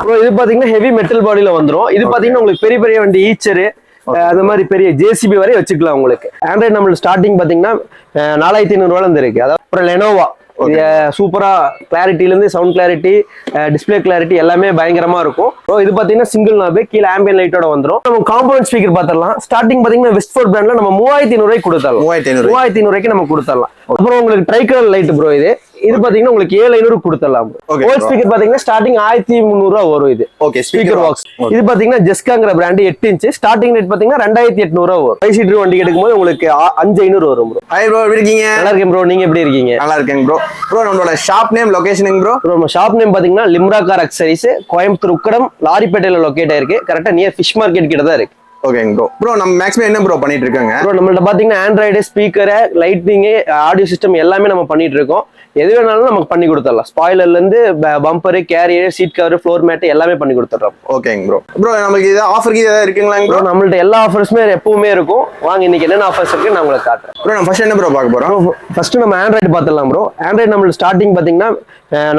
Bro இது பாத்தீங்கன்னா heavy metal பாடியில வந்துரும். இது பாத்தீங்கன்னா உங்களுக்கு பெரிய பெரிய வண்டி ஈச்சரு அந்த மாதிரி பெரிய ஜேசிபி வரை வச்சுக்கலாம் உங்களுக்கு. ஆண்ட்ராய்டு நம்மளுக்கு ஸ்டார்டிங் பாத்தீங்கன்னா 4500 இருந்து இருக்கு. அதாவது அப்புறம் லெனோவா சூப்பரா கிளாரிட்டில இருந்து சவுண்ட் கிளாரிட்டி டிஸ்பிளே கிளாரிட்டி எல்லாமே பயங்கரமா இருக்கும். இது பாத்தீங்கன்னா சிங்கிள் நாபு கீழே ஆம்பியன் லைட்டோட வந்துரும். நம்ம காம்பவுண்ட் ஸ்பீக்கர் பாத்திரலாம். ஸ்டார்டிங் பாத்தீங்கன்னா வெஸ்ட்ஃபோர்ட் பிராண்ட்ல நம்ம 3500 கொடுத்தரலாம். 3500 நம்ம கொடுத்தரலாம். அப்புறம் உங்களுக்கு ட்ரைகலர் லைட் ப்ரோ இது பாத்தீங்கன்னா உங்களுக்கு 7500 கொடுத்தரலாம். ஹோல் ஸ்பீக்கர் பாத்தீங்கன்னா ஸ்டார்டிங் 1300 வரும். இது ஓகே ஸ்பீக்கர் பாக்ஸ். இது பாத்தீங்கன்னா ஜெஸ்காங்கிற பிராண்ட் 8 இன்ச் ஸ்டார்டிங் ரேட் பாத்தீங்கன்னா 2800 வரும். 5 சீட்டர் வண்டி எடுக்கும்போது உங்களுக்கு 5500 வரும் ப்ரோ. ஹாய் ப்ரோ, எப்படி இருக்கீங்க? நல்லா இருக்கேன் ப்ரோ, நீங்க எப்படி இருக்கீங்க? நல்லா இருக்கேன் ப்ரோ. ப்ரோ நம்மளோட ஷாப் நேம் லொகேஷன் ப்ரோ? நம்ம ஷாப் நேம் பாத்தீங்கன்னா லிம்ரா கார் அக்சரிஸ், கோயம்புத்தூர் உக்கடம் லாரிப்பேட்டையில லொகேட் ஆயிருக்கு. கரெக்டா நியர் ஃபிஷ் மார்க்கெட் கிட்ட தான் இருக்கு. ஓகேங்க ப்ரோ. ப்ரோ நம்ம மேக்ஸிமம் என்ன ப்ரோ பண்ணிட்டு இருக்காங்க? ப்ரோ நம்மள்ட்ட பாத்தீங்கன்னா Android speaker lightning audio system எல்லாமே நம்ம பண்ணிட்டு இருக்கோம். எது வேணாலும் நமக்கு பண்ணி கொடுத்துடலாம். ஸ்பாயிலர்ல இருந்து bumper carrier seat cover floor mat எல்லாமே பண்ணி கொடுத்துறோம். ஓகேங்க ப்ரோ. ப்ரோ நமக்கு இது ஆஃபர் ஏதாவது இருக்குங்களா ப்ரோ? நம்மள்ட்ட எல்லா ஆஃபர்ஸுமே எப்பவுமே இருக்கும். வாங்க இன்னைக்கு என்னென்ன ஆஃபர்ஸ் இருக்கு நான் உங்களுக்கு காட்டுறேன். ப்ரோ நம்ம ஃபர்ஸ்ட் என்ன ப்ரோ பார்க்க போறோம்? ஃபர்ஸ்ட் நம்ம ஆண்ட்ராய்டு பார்த்துடலாம் ப்ரோ. ஆண்ட்ராய்டு நம்மளுக்கு ஸ்டார்டிங் பாத்தீங்கன்னா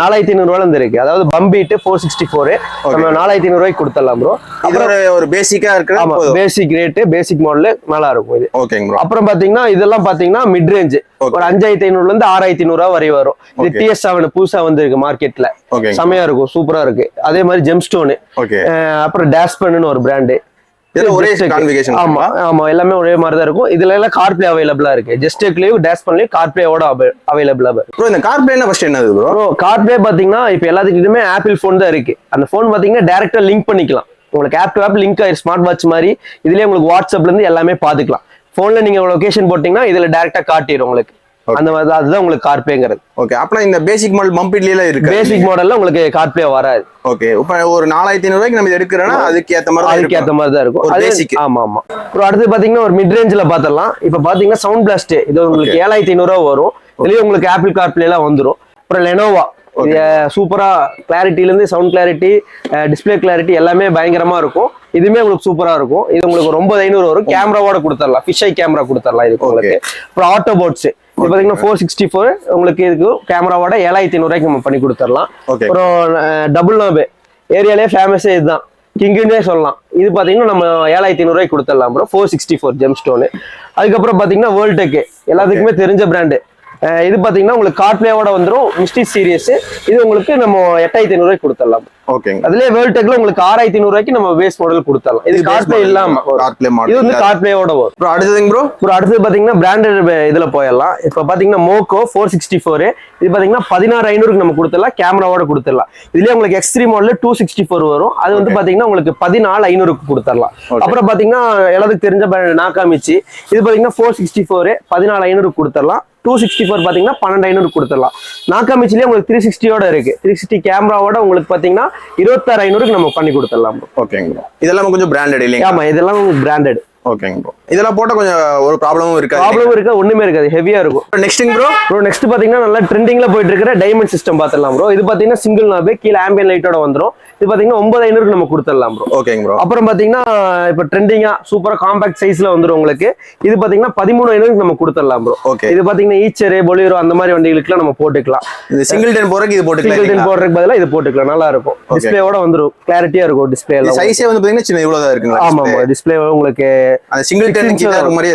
4500 இருந்து இருக்கு. அதாவது பம்பீட் 464 நம்ம 4500 கொடுத்துடலாம் ப்ரோ. இது ஒரு பேசிக்கா இருக்கு. ஆமா பேசிக் ரேட் பேசிக் மாடல் நல்லா இருக்கும் இது. ஓகேங்க ப்ரோ. அப்புறம் பாத்தீங்கன்னா இதெல்லாம் பாத்தீங்கன்னா மிட் ரேஞ்ச் ஒரு 5500 இருந்து 6500 வரை வரும். இது TS7 புதுசா வந்திருக்கு மார்க்கெட்ல. செமையா இருக்கும், சூப்பரா இருக்கு. அதே மாதிரி ஜெம்ஸ்டோன், அப்புறம் டேஷ்பன்னு ஒரு பிராண்டு. ஒரே கான்ஃபிகரேஷன். ஆமா ஆமா எல்லாமே ஒரே மாதிரி தான் இருக்கும். இதுல எல்லாம் கார்ப்ளே அவைலபிளா இருக்கு. ஜெஸ்டேக்லயும் டேஷ்பன்லயும் கார்ப்ளேவோட அவைலபிளா இருக்கு. ப்ரோ இந்த கார்ப்ளேனா ஃபர்ஸ்ட் என்னது ப்ரோ? கார்ப்ளே பாத்தீங்கன்னா இப்ப எல்லாத்துக்கிட்டுமே ஆப்பிள் போன் தான் இருக்கு. அந்த போன் பாத்தீங்கன்னா டைரக்டா லிங்க் பண்ணிக்கலாம். உங்களுக்கு ஆப் டு ஆப் லிங்க் ஆயிரு. ஸ்மார்ட் வாட்ச் மாதிரி இதுலயே உங்களுக்கு வாட்ஸ்அப்ல இருந்து எல்லாமே பாத்துக்கலாம். போன்ல நீங்க லொகேஷன் போட்டீங்கன்னா இதுல டைரக்டா காட்டிடும் உங்களுக்கு. அந்த மாதிரி அதுதான் உங்களுக்கு கார்ப்ளேங்கிறது. ஓகே. அப்பனா இந்த பேசிக் மாடல் பம்பிட்ல இருக்கு. பேசிக் மாடல்ல உங்களுக்கு கார்ப்ளே வராது. ஓகே. இப்போ ஒரு 4500 நம்ம எடுக்கறோம்னா அதுக்கு ஏத்த மாதிரி தான் இருக்கும். அது பேசிக். ஆமா ஆமா. அப்புறம் அடுத்து பாத்தீங்கன்னா ஒரு மிட் ரேஞ்ச்ல பாத்தறலாம். இப்போ பாத்தீங்கன்னா சவுண்ட் பிளாஸ்ட் இது உங்களுக்கு 7500 வரும். இதுலயே உங்களுக்கு ஆப்பிள் கார்ப்ளே எல்லாம் வந்துரும். அப்புறம் லெனோவா சூப்பரா கிளாரிட்டில இருந்து சவுண்ட் கிளாரிட்டி டிஸ்பிளே கிளாரிட்டி எல்லாமே பயங்கரமா இருக்கும். இதுமே உங்களுக்கு சூப்பரா இருக்கும். இது உங்களுக்கு 9500 வரும். கேமராவோட கொடுத்துடலாம். ஃபிஷ் ஐ கேமரா கொடுத்துடலாம் இதுக்கு உங்களுக்கு. அப்புறம் ஆட்டோ போட்ஸ் இது பாத்தீங்கன்னா 464 உங்களுக்கு இதுக்கு கேமராவோட 7500 நம்ம பண்ணி கொடுத்துடலாம். அப்புறம் டபுள் நாபு ஏரியாலே ஃபேமஸே இதுதான், கிங்குன்னே சொல்லலாம். இது பாத்தீங்கன்னா நம்ம 7500 கொடுத்துடலாம் ப்ரோ. 464 ஜெம்ஸ்டோன். அதுக்கப்புறம் பாத்தீங்கன்னா வேர்ல்டெக் எல்லாத்துக்குமே தெரிஞ்ச பிராண்டு. இது பாத்தீங்கன்னா உங்களுக்கு கார்ப்ளேவோட வந்துரும். மிஸ்டி சீரியஸ் இது உங்களுக்கு நம்ம 8500 கொடுத்துடலாம். ஓகேங்க. அதுலயே வேர்ல்டெக்ல உங்களுக்கு 6500 நம்ம பேஸ் மாடல் கொடுத்துடலாம். இது கார்ப்ளே இல்லாம இது வந்து கார்ப்ளேவோட வரும். ப்ரோ அடுத்ததுங்க ப்ரோ? அடுத்தது பாத்தீங்கன்னா பிராண்டட் இதுல போயிடலாம். இப்ப பாத்தீங்கன்னா மோக்கோ 464 இது பாத்தீங்கன்னா 16500 நம்ம கொடுத்துடலாம். கேமராவோட கொடுத்துடலாம். இதுலயே உங்களுக்கு எக்ஸ்ட்ரீம் மாடல் 264 வரும். அது வந்து பாத்தீங்கன்னா உங்களுக்கு 14500 கொடுத்துடலாம். அப்புறம் பாத்தீங்கன்னா எல்லாத்துக்கும் தெரிஞ்ச நாகாமிச்சி இது பாத்தீங்கன்னா 464 14500 கொடுத்துடலாம். 264 பாத்தீங்கன்னா 12500 கொடுத்துடலாம். நாகாமிச்சிலேயே உங்களுக்கு 360 இருக்கு. 360 கேமராவோட உங்களுக்கு பாத்தீங்கன்னா 26500 நம்ம பண்ணி கொடுத்துடலாம். ஓகேங்க. இதெல்லாம் கொஞ்சம் பிராண்டட் இல்லையா? ஆமா இதெல்லாம் பிராண்டட். ஓகேங்க ப்ரோ. இதெல்லாம் போட்டா கொஞ்சம் ஒரு ப்ராப்ளமும் இருக்காது. ஒண்ணுமே இருக்காது, ஹெவியா இருக்கும். நெக்ஸ்ட் ப்ரோ நெக்ஸ்ட் பாத்தீங்கன்னா நல்லா ட்ரெண்டிங்ல போயிட்டு இருக்கிற டைமண்ட் சிஸ்டம் பாத்துடலாம் ப்ரோ. இது பாத்தீங்கன்னா சிங்கிள் நாபு கீழே ஆம்பியன் லைட்டோட வந்துரும். இது பாத்தீங்கன்னா 9500 நம்ம கொடுத்துடலாம் ப்ரோ. ஓகேங்க ப்ரோ. அப்புறம் பாத்தீங்கன்னா இப்ப ட்ரெண்டிங்கா சூப்பரா காம்பாக்ட் சைஸ்ல வந்துரும் உங்களுக்கு. இது பாத்தீங்கன்னா 13500 நம்ம கொடுத்துடலாம் ப்ரோ. ஓகே. இது பாத்தீங்கன்னா ஈச்சர் பொலிரோ அந்த மாதிரி வண்டிகளுக்கு நம்ம போட்டுக்கலாம். இது சிங்கிள் டென் போறதுக்கு இது போட்டுக்கலாம். சிங்கிள் டென் போறதுக்கு பதிலா இது போட்டுக்கலாம். நல்லா இருக்கும். டிஸ்ப்ளேவோட வந்துரும். கிளாரிட்டியா இருக்கும் டிஸ்ப்ளே எல்லாம். சைஸே வந்து பாத்தீங்கன்னா சின்ன இவ்வளவுதான் இருக்குங்க. ஆமா ஆமா. டிஸ்ப்ளே உங்களுக்கு அந்த சிங்கிள் டென்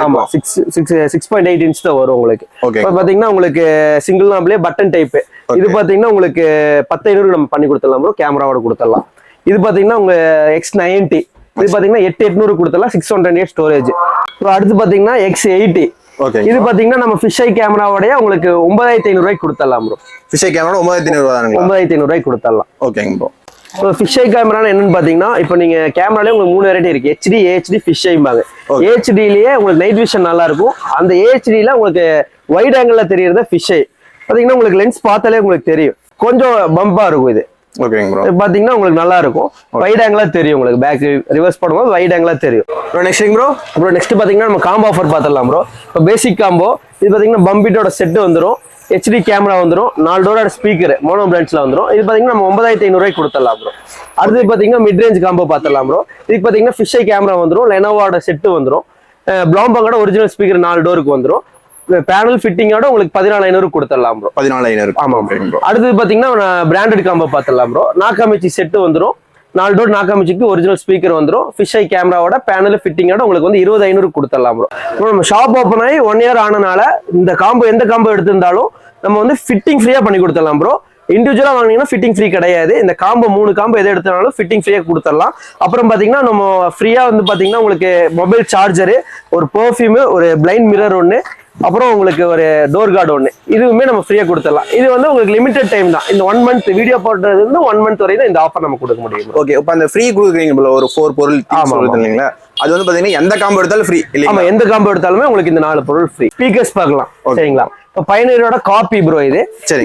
ஆமா 6.8 இன்ச் தான் வரும் உங்களுக்கு. இப்போ பாத்தீங்கன்னா உங்களுக்கு சிங்கிள் நாப்லயே பட்டன் டைப். இது பாத்தீங்கன்னா உங்களுக்கு 10500 நம்ம பண்ணி கொடுத்துடலாம் ப்ரோ. கேமராவோட கொடுத்துடலாம். இது பாத்தீங்கன்னா உங்க X90 இது பாத்தீங்கன்னா 8800 கொடுத்துடலாம். 628 ஸ்டோரேஜ். அப்புறம் அடுத்து பாத்தீங்கன்னா X80 இது பாத்தீங்கன்னா நம்ம ஃபிஷ் ஐ கேமராவோடய உங்களுக்கு 9500 கொடுத்துடலாம் ப்ரோ. ஃபிஷ் ஐ கேமரா 9500 தானுங்களா? 9500 கொடுத்துடலாம். ஓகேங்க ப்ரோ. ஃபிஷ் ஐ கேமரா என்னன்னு பாத்தீங்கன்னா இப்போ நீங்க கேமராலே உங்களுக்கு 3 வெரைட்டி இருக்கு. HD AHD ஃபிஷ் ஐம்பாங்க. HDலயே உங்களுக்கு நைட் விஷன் நல்லா இருக்கும். அந்த AHDல உங்களுக்கு வைட் ஆங்கிள் தெரியறது ஃபிஷ் ஐ. பாத்தீங்கன்னா உங்களுக்கு லென்ஸ் பார்த்தாலே உங்களுக்கு தெரியும், கொஞ்சம் பம்பா இருக்கும் இது. ஓகேங்க ப்ரோ. பாத்தீங்கன்னா உங்களுக்கு நல்லா இருக்கும். வைட் ஆங்கிளா தெரியும் உங்களுக்கு. பேக் ரிவர்ஸ் பண்ணும்போது வைட் ஆங்கிளா தெரியும். நெக்ஸ்ட் ப்ரோ நெக்ஸ்ட் பாத்தீங்கன்னா நம்ம காம்போ ஆஃபர் பாத்துடலாம் ப்ரோ. இப்போ பேசிக் காம்போ இது பாத்தீங்கன்னா பம்பிட்டோட செட் வந்துரும். HD கேமரா வந்துரும். 4 டோரோட ஸ்பீக்கர் மோனோ பிராண்ட்ஸ்ல வந்துரும். இது பாத்தீங்கன்னா நம்ம 9500 கொடுத்துடலாம் ப்ரோ. அடுத்து பாத்தீங்கன்னா மிட் ரேஞ்ச் காம்போ பாத்துடலாம் ப்ரோ. இதுக்கு பாத்தீங்கன்னா ஃபிஷ் ஐ கேமரா வந்துரும். லெனோவோட செட் வந்துரும். பிளாம்பங்கோட ஒரிஜினல் ஸ்பீக்கர் 4 டோருக்கு வந்துரும். பேனல் ஃபிட்டிங்கோட உங்களுக்கு 14500 கொடுத்துடலாம் ப்ரோ. 14500. ஆமா ப்ரோ. அடுத்து பாத்தீங்கன்னா பிராண்டட் காம்போ பாத்துடலாம் ப்ரோ. நாகாமிச்சி செட் வந்துரும். 4 டோர் நாக்காமிச்சிக்கு ஒரிஜினல் ஸ்பீக்கர் வந்துடும். ஃபிஷ் ஐ கேமராவோட பேனல் ஃபிட்டிங்கோட உங்களுக்கு வந்து 20,500 கொடுத்துடலாம் ப்ரோ. நம்ம ஷாப் ஓப்பன் ஆகி 1 இயர் ஆனனால இந்த காம்போ எந்த காம்போ எடுத்திருந்தாலும் நம்ம வந்து ஃபிட்டிங் ஃப்ரீயா பண்ணி கொடுத்துடலாம் ப்ரோ. இண்டிவிஜுவலா வாங்கினீங்கன்னா ஃபிட்டிங் ஃப்ரீ கிடையாது. இந்த காம்போ 3 காம்போ எதை எடுத்தாலும் ஃபிட்டிங் ஃப்ரீயா கொடுத்துடலாம். அப்புறம் பாத்தீங்கன்னா நம்ம ஃப்ரீயா வந்து பாத்தீங்கன்னா உங்களுக்கு மொபைல் சார்ஜரு, ஒரு பெர்ஃப்யூம், ஒரு பிளைண்ட் மிரர் ஒன்று, அப்புறம் உங்களுக்கு ஒரு டோர் கார்டு ஒன்று, இதுவுமே நம்ம ஃப்ரீயா கொடுத்துடலாம். இது வந்து உங்களுக்கு லிமிடெட் டைம் தான். இந்த 1 மந்த் வீடியோ போடுறது வந்து 1 மந்த் வரை தான் இந்த ஆஃபர் நம்ம கொடுக்க முடியும். ஓகே, இப்போ அந்த ஃப்ரீ கொடுக்குறீங்க ஒரு 4 பொருள் இல்லைங்களா, அது வந்து பாத்தீங்கன்னா எந்த காம்போ எடுத்தாலும் ஃப்ரீ இல்லையா? ஆமா, எந்த காம்போ எடுத்தாலுமே உங்களுக்கு இந்த 4 பொருள் ஃப்ரீ. ஸ்பீக்கர்ஸ் பார்க்கலாம் சரிங்களா. இப்போ பயனரோட காப்பி ப்ரோ இது.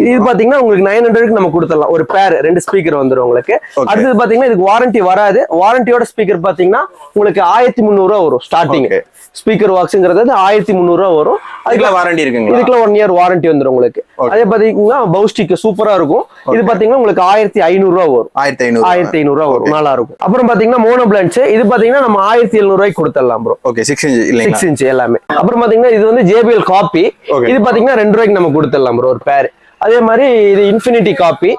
இது பாத்தீங்கன்னா உங்களுக்கு 900க்கு நம்ம கொடுத்துடலாம். ஒரு பேர் 2 ஸ்பீக்கர் வந்துடும் உங்களுக்கு. அடுத்தது பாத்தீங்கன்னா இதுக்கு வாரண்டி வராது. வாரண்டியோட ஸ்பீக்கர் பாத்தீங்கன்னா உங்களுக்கு 1300 வரும் ஸ்டார்டிங். ஸ்பீக்கர் பாக்ஸ்ங்கிறது 1300 வரும். அதுக்குள்ள வாரண்டி இருக்குங்க. இதுக்குள்ள 1 இயர் வாரண்டி வந்துடும் உங்களுக்கு. அதே பாத்தீங்கன்னா பவுஸ்டிக் சூப்பரா இருக்கும். இது பாத்தீங்கன்னா உங்களுக்கு 1500 வரும். 1500 வரும், நல்லா இருக்கும். அப்புறம் பாத்தீங்கன்னா மோனோ பிளான்ஸ், இது பாத்தீங்கன்னா நம்ம 1700 கொடுத்துடலாம் ப்ரோ. ஓகே, 6 இன்ச் இல்லைங்களா? 6 இன்ச் எல்லாமே. அப்புறம் பாத்தீங்கன்னா இது வந்து JBL காப்பி. இது பாத்தீங்கன்னா 2 நம்ம கொடுத்துடலாம் ப்ரோ ஒரு பேர். அதே மாதிரி இது இன்ஃபினிட்டி காப்பி,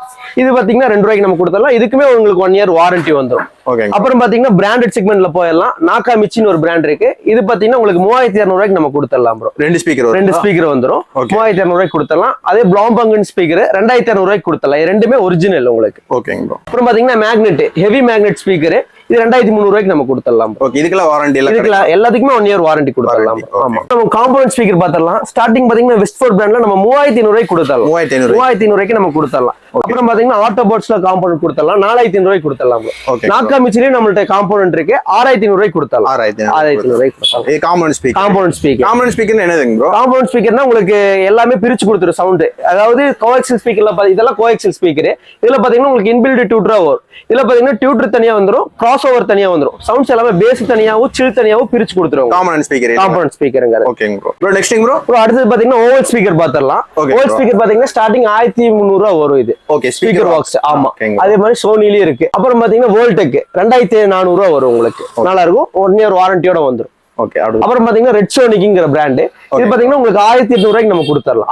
இது பாத்தீங்கன்னா 2 நம்ம கொடுத்துடலாம். இதுக்குமே உங்களுக்கு 1 இயர் வாரண்டி வந்துடும். அப்புறம் பாத்தீங்கன்னா பிராண்டட் செக்மெண்ட்ல போயிடலாம். நாக்காமிச்சின்னு ஒரு பிராண்ட் இருக்கு. இது பாத்தீங்கன்னா உங்களுக்கு 3200 நம்ம கொடுத்துடலாம் ப்ரோ. 2 ஸ்பீக்கர் வந்துடும். 3200 கொடுத்துடலாம். அதே பிளாம்பங்கன் ஸ்பீக்கர் 2200 கொடுத்துடலாம். இது ரெண்டுமே ஒரிஜினல் உங்களுக்கு. ஓகேங்க ப்ரோ. அப்புறம் பாத்தீங்கன்னா மேக்னெட், ஹெவி மேக்னெட் ஸ்பீக்கர், இது 2300 நம்ம கொடுத்துடலாம். ஓகே, இதுக்கெல்லாம் வாரண்டி இல்ல? இதுக்கு எல்லாத்துக்குமே 1 இயர் வாரண்டி கொடுத்துடலாம். ஆமா, நம்ம காம்பவுண்ட் ஸ்பீக்கர் பார்த்தறலாம். ஸ்டார்டிங் பாத்தீங்கன்னா வெஸ்ட்ஃபோர்ட் பிராண்ட்ல நம்ம 3500 கொடுத்துடலாம். 3500 நம்ம கொடுத்துடலாம். அப்புறம் பாத்தீங்கன்னா ஆட்டோபாட்ஸ்ல காம்பவுண்ட் கொடுத்துடலாம். 4500 கொடுத்துடலாம். நாக்காமிச்சிலயும் நம்மள்ட்ட காம்பவுண்ட் இருக்கு. 6500 கொடுத்துடலாம். 6500 கொடுத்துடலாம். இது காம்பவுண்ட் ஸ்பீக்கர். காம்பவுண்ட் ஸ்பீக்கர் என்னதுங்க ப்ரோ? காம்பவுண்ட் ஸ்பீக்கர்னா உங்களுக்கு எல்லாமே பிரிச்சு கொடுத்துரும் சவுண்ட். அதாவது கோஎக்சல் ஸ்பீக்கர்ல இதெல்லாம் கோஎக்சல் ஸ்பீக்கர். இதுல பாத்தீங்கன்னா உங்களுக்கு இன்பில்ட் டியூட்டரா வரும். இதுல பாத்தீங்கன்னா டியூட்டர் தனியா வந்துரும், கிராஸ் ஓவர் தனியா வந்துரும். சவுண்ட்ஸ் எல்லாமே பேஸ் தனியாவும் சில் தனியாவும் பிரிச்சு கொடுத்துருவாங்க. காம்பவுண்ட் ஸ்பீக்கர்ங்க. ஓகேங்க ப்ரோ. ப்ரோ நெக்ஸ்ட் ப்ரோ அடுத்து பாத்தீங்கன்னா ஓவல் ஸ்பீக்கர் பாத்திரலாம். ஓவல் ஸ்பீக்கர் பாத்தீங்கன்னா ஸ்டார்டிங் 1300 வரும் இது. Okay, speaker box. ஆமா, அதே மாதிரி சோனிலயும் இருக்கு. அப்புறம் பாத்தீங்கன்னா வோல்டெக் 2400 வரும் உங்களுக்கு. நல்லா இருக்கும். 1 இயர் வாரண்டியோட வந்துரும். ஓகே. அப்புறம் பாத்தீங்கன்னா ரெட் சோனிக்ங்கிற பிராண்ட். இது பாத்தீங்கன்னா உங்களுக்கு 1800 நம்ம கொடுத்துடலாம்.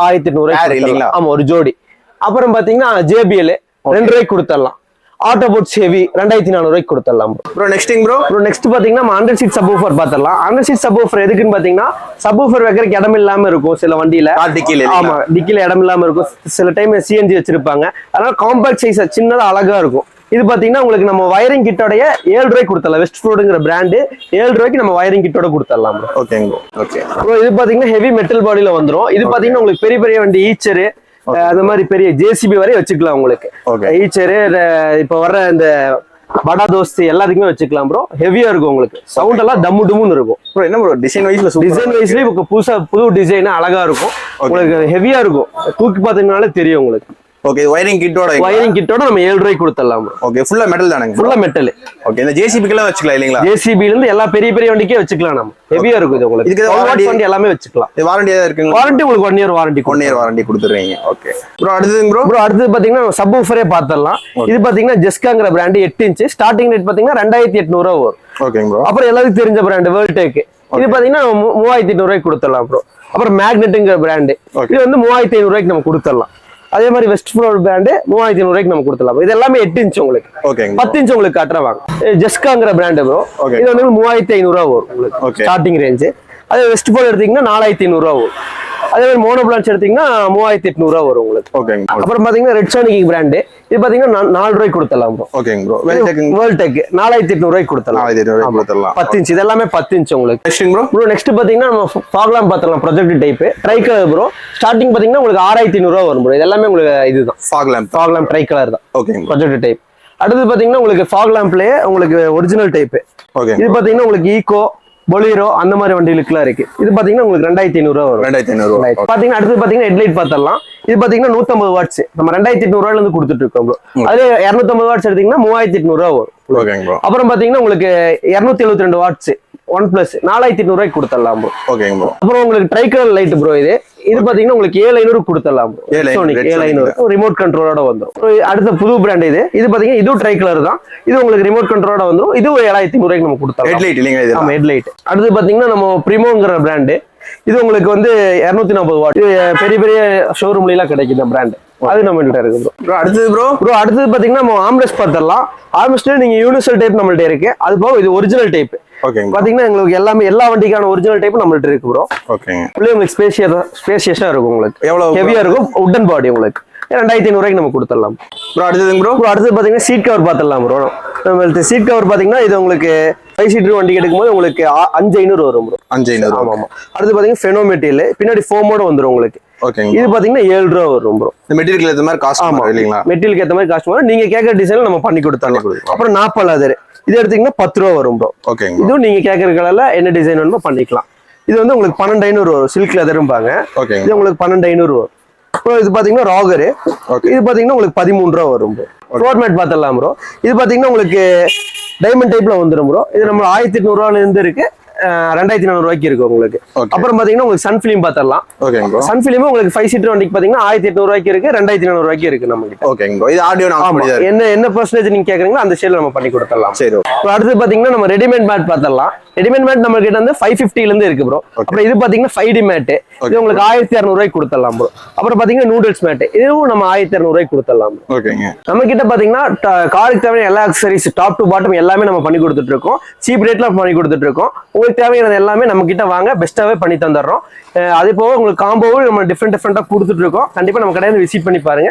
1800 ஆமா, ஒரு ஜோடி. அப்புறம் பாத்தீங்கன்னா JBL 2 கொடுத்துடலாம். ஆட்டோபாட்ஸ் ஹெவி 2400 கொடுத்துடலாம். ப்ரோ நெக்ஸ்ட் பாத்தீங்கன்னா நம்ம 100 சீட் சப்வூஃபர் பாத்திரலாம். 100 சீட் சப்வூஃபர் எதுக்குன்னு பாத்தீங்கன்னா சப்வூஃபர் வைக்கிறதுக்கு இடம் இல்லாம இருக்கும் சில வண்டியில. ஆமா, டிக்கில இடம் இல்லாம இருக்கும். சில டைம் CNG வச்சிருப்பாங்க. அதனால காம்பாக்ட் சைஸ் சின்னதா அழகா இருக்கும். இது பாத்தீங்கன்னா உங்களுக்கு நம்ம வயரிங் கிட்டோட 7 கொடுத்துடலாம். வெஸ்ட்ஃபோர்டுங்கிற பிராண்ட் 7 நம்ம வயரிங் கிட்டோட கொடுத்துடலாம். ஓகேங்க. ஓகே ப்ரோ, இது பாத்தீங்கன்னா ஹெவி மெட்டல் பாடியில வந்துரும். இது பாத்தீங்கன்னா உங்களுக்கு பெரிய பெரிய வண்டி ஈச்சரு, அந்த மாதிரி பெரிய JCB வரை வச்சுக்கலாம் உங்களுக்கு. ஈச்சரு, இப்ப வர்ற இந்த படா தோஸ்து எல்லாத்துக்குமே வச்சுக்கலாம் ப்ரோ. ஹெவியா இருக்கும் உங்களுக்கு. சவுண்ட் எல்லாம் டம்மு டம்முன்னு இருக்கும். என்ன ப்ரோ டிசைன் வைஸ்லயே புதுசா புது டிசைன் அழகா இருக்கும் உங்களுக்கு. ஹெவியா இருக்கும். தூக்கி பார்த்தீங்கனாலே தெரியும் உங்களுக்கு. ஓகே, வயரிங் கிட்டோட நம்ம 7 கொடுத்துடலாம். ஓகே, ஃபுல்லா மெட்டல் தானங்க? ஃபுல்லா மெட்டல். ஓகே, இந்த JCB எல்லாம் வச்சுக்கலாம் இல்லீங்களா? JCB ல இருந்து எல்லா பெரிய பெரிய வண்டிக்கே வச்சுக்கலாம். நம்ம ஹெவியா இருக்கும் இது உங்களுக்கு. இதுக்கு வாரண்டி எல்லாமே வச்சுக்கலாம். இது வாரண்டி ஏதா இருக்குங்க? வாரண்டி உங்களுக்கு 1 இயர் வாரண்டி. 1 இயர் வாரண்டி கொடுத்துறீங்க. Okay bro. அடுத்து பாத்தீங்கன்னா சப்வூஃபரே பாத்திரலாம். இது பாத்தீங்கன்னா ஜெஸ்காங்கிற பிராண்ட் 8 இன்ச். ஸ்டார்டிங் ரேட் பாத்தீங்கன்னா 2800 வரும். ஓகேங்க ப்ரோ. அப்புறம் எல்லாத்துக்கும் தெரிஞ்ச பிராண்ட் வேர்ல்டெக். இது பாத்தீங்கன்னா 3800 கொடுத்துடலாம் ப்ரோ. அப்புறம் மேக்னெட்ங்கிற பிராண்ட். இது வந்து 3500 நம்ம கொடுத்துடலாம். அதே மாதிரி வெஸ்ட்ஃபோர்ட் பிராண்ட் 3500 நம்ம கொடுத்துடலாம். இது எல்லாமே 8 இன்ச் உங்களுக்கு. 10 இன்ச் உங்களுக்கு காட்டுறவாங்க. ஜெஸ்காங்கிற பிராண்ட் ப்ரோ. இது வந்து 3500 வரும் உங்களுக்கு ஸ்டார்டிங் ரேஞ்ச். அதே வெஸ்ட்ஃபோர்ட் எடுத்தீங்கன்னா 4500 வரும். அதே மாதிரி மோனோ பிளான்ஸ் எடுத்தீங்கன்னா 3800 வரும் உங்களுக்கு. அப்புறம் பாத்தீங்கன்னா ரெட் சோனிக் பிராண்ட். இது பாத்தீங்கன்னா 4 கொடுத்துடலாம் ப்ரோ. வேர்ல்டெக் 4800 கொடுத்துடலாம். 10 இன்ச். இது எல்லாமே 10 இன்ச் உங்களுக்கு. நெக்ஸ்ட் பாத்தீங்கன்னா நம்ம ஃபாக்லாம் பாத்திரலாம். Project type tri colour bro. Starting பாத்தீங்கன்னா உங்களுக்கு 6500 வரும் ப்ரோ. இது எல்லாமே உங்களுக்கு இதுதான் ஃபாக்லாம் ட்ரை கலர் தான். Project type. அடுத்து பாத்தீங்கன்னா உங்களுக்கு ஃபாக்லாம்ப்லயே உங்களுக்கு ஒரிஜினல் டைப். இது பாத்தீங்கன்னா உங்களுக்கு ஈகோ, பொலிரோ அந்த மாதிரி வண்டிகளுக்குலாம் இருக்கு. இது பாத்தீங்கன்னா உங்களுக்கு 2500 வரும். 2500 பாத்தீங்கன்னா. அடுத்து பாத்தீங்கன்னா ஹெட்லைட் பாத்திரலாம். இது பாத்தீங்கன்னா 150 வாட்ஸ். நம்ம 2800 இருந்து கொடுத்துட்டு இருக்கோம் ப்ரோ. அதே 250 வாட்ஸ் எடுத்தீங்கன்னா 3800 வரும். அப்புறம் பாத்தீங்கன்னா உங்களுக்கு 272 வாட்ஸ் OnePlus 4800 கொடுத்துடலாம் ப்ரோ. அப்புறம் உங்களுக்கு ட்ரைகலர் லைட் ப்ரோ. இது பாத்தீங்கன்னா உங்களுக்கு 7500 கொடுத்துடலாம் ப்ரோ. சோனிக் 7500 ரிமோட் கண்ட்ரோலோட வந்துரும். அடுத்த புது பிராண்ட் இது பாத்தீங்கன்னா இதுவும் ட்ரை கலர் தான். இது உங்களுக்கு ரிமோட் கண்ட்ரோலோட வந்துரும். இது 7500 நம்ம கொடுத்துடலாம். ஹெட்லைட் இல்லைங்க? ஆமா, ஹெட்லைட். அடுத்து பாத்தீங்கன்னா நம்ம பிரிமோங்கிற பிராண்ட். இது உங்களுக்கு வந்து 240 வாட். இது பெரிய பெரிய ஷோரூம்ல எல்லாம் கிடைக்கும் இந்த பிராண்ட். அது நம்மள்ட்ட இருக்கு ப்ரோ. ப்ரோ அடுத்தது ப்ரோ அடுத்தது பாத்தீங்கன்னா நம்ம ஆம்ரெஸ்ட் பார்த்துடலாம். ஆம்ரெஸ்ட்ல நீங்க யூனிவர்சல் டைப் நம்மள்ட்ட இருக்கு. அது போக இது ஒரிஜினல் டைப். ஓகேங்க பாத்தீங்கன்னா உங்களுக்கு எல்லாமே எல்லா வண்டிக்கான ஒரிஜினல் டைப் நம்மள்ட்ட இருக்கு ப்ரோ. ஓகேங்க. உங்களுக்கு ஸ்பேஷியஸா இருக்கும். உங்களுக்கு எவ்வளவு ஹெவியா இருக்கும். உட்டன் பாடி உங்களுக்கு 2500 ரூபாய்க்கு நம்ம கொடுத்துடலாம். ப்ரோ அடுத்ததுங்க ப்ரோ அடுத்தது பாத்தீங்கன்னா சீட் கவர் பார்த்துடலாம் ப்ரோ. நம்மளுக்கு சீட் கவர் பாத்தீங்கன்னா இது உங்களுக்கு 5 சீட்டர் வண்டி எடுக்கும்போது உங்களுக்கு 5500 வரும் ப்ரோ. 5500. ஆமா ஆமா. அடுத்து பாத்தீங்கன்னா ஃபெனோ மெட்டீரியல் பின்னாடி ஃபோமோட வந்துரும் உங்களுக்கு. ஓகேங்க. இது பாத்தீங்கன்னா 7 ரூபா வரும் ப்ரோ. இந்த மெட்டீரியல் ஏத்த மாதிரி காஸ்ட் ஆமா இல்லீங்களா? மெட்டீரியல் ஏத்த மாதிரி காஸ்ட் வரும். நீங்க கேக்குற டிசைன்ல நம்ம பண்ணி கொடுத்தலாம். அப்புறம் நாப்பா லெதர் இது எடுத்தீங்கன்னா 10 ரூபா வரும் ப்ரோ. ஓகேங்க. இதுவும் நீங்க கேக்குற கலர்ல என்ன டிசைன் வேணுமோ பண்ணிக்கலாம். இது வந்து உங்களுக்கு 12500 வரும். சில்க் லெதர்ம்பாங்க. ஓகேங்க. இது உங்களுக்கு 12500 வரும். ப்ரோ இது பாத்தீங்கன்னா ராகர். இது பாத்தீங்கன்னா உங்களுக்கு 13 ரூபா வரும் ப்ரோ. ஃப்ளோர் மேட் பார்த்தலாம் ப்ரோ. இது பாத்தீங்கன்னா உங்களுக்கு டைமண்ட் டைப்ல வந்துரும் ப்ரோ. இது நம்ம 1800 ரூபாயில இருந்து இருக்கு 2400 ரூபாய்க்கு இருக்கு உங்களுக்கு. அப்புறம் பாத்தீங்கன்னா உங்களுக்கு சன் ஃபிலிம் பார்த்தலாம். ஓகேங்க ப்ரோ. சன் ஃபிலிம் உங்களுக்கு 5 சீட்டர் வண்டிக்கு பாத்தீங்கன்னா 1800 ரூபாய்க்கு இருக்கு 2400 ரூபாய்க்கு இருக்கு நம்ம கிட்ட. ஓகேங்க ப்ரோ. இது ஆடியோ நான் பண்ணிதான் என்ன பெர்சன்டேஜ் நீங்க கேக்குறீங்களோ அந்த ஸ்டைல்ல நம்ம பண்ணி கொடுத்துடலாம். சரி. அடுத்து பாத்தீங்கன்னா நம்ம ரெடிமேட் மேட் பார்த்தலாம். ரெடிமேட் மேட் நம்ம கிட்ட வந்து 550 ல இருந்து இருக்கு ப்ரோ. அப்புறம் இது பாத்தீங்கன்னா 5D மேட். இது உங்களுக்கு 1200 ரூபாய்க்கு கொடுத்துடலாம் ப்ரோ. அப்புறம் பாத்தீங்கன்னா நூடுல்ஸ் மேட். இதுவும் நம்ம 1200 ரூபாய்க்கு கொடுத்துடலாம். ஓகேங்க. நம்ம கிட்ட பாத்தீங்கன்னா காருக்கு தேவையான எல்லா அக்சசரிஸ் டாப் டு பாட்டம் எல்லாமே நம்ம பண்ணி கொடுத்துட்டு இருக்கோம். சீப் ரேட்ல பண்ணி கொடுத்துட்டு இருக்கோம். உங்களுக்கு தேவையானது எல்லாமே நம்ம கிட்ட வாங்க பெஸ்ட்டாவே பண்ணி தந்துடுறோம். அதே போக உங்களுக்கு காம்போவும் நம்ம டிஃப்ரெண்டா கொடுத்துட்டு இருக்கோம். கண்டிப்பா நம்ம கடையில விசிட் பண்ணி பாருங்க.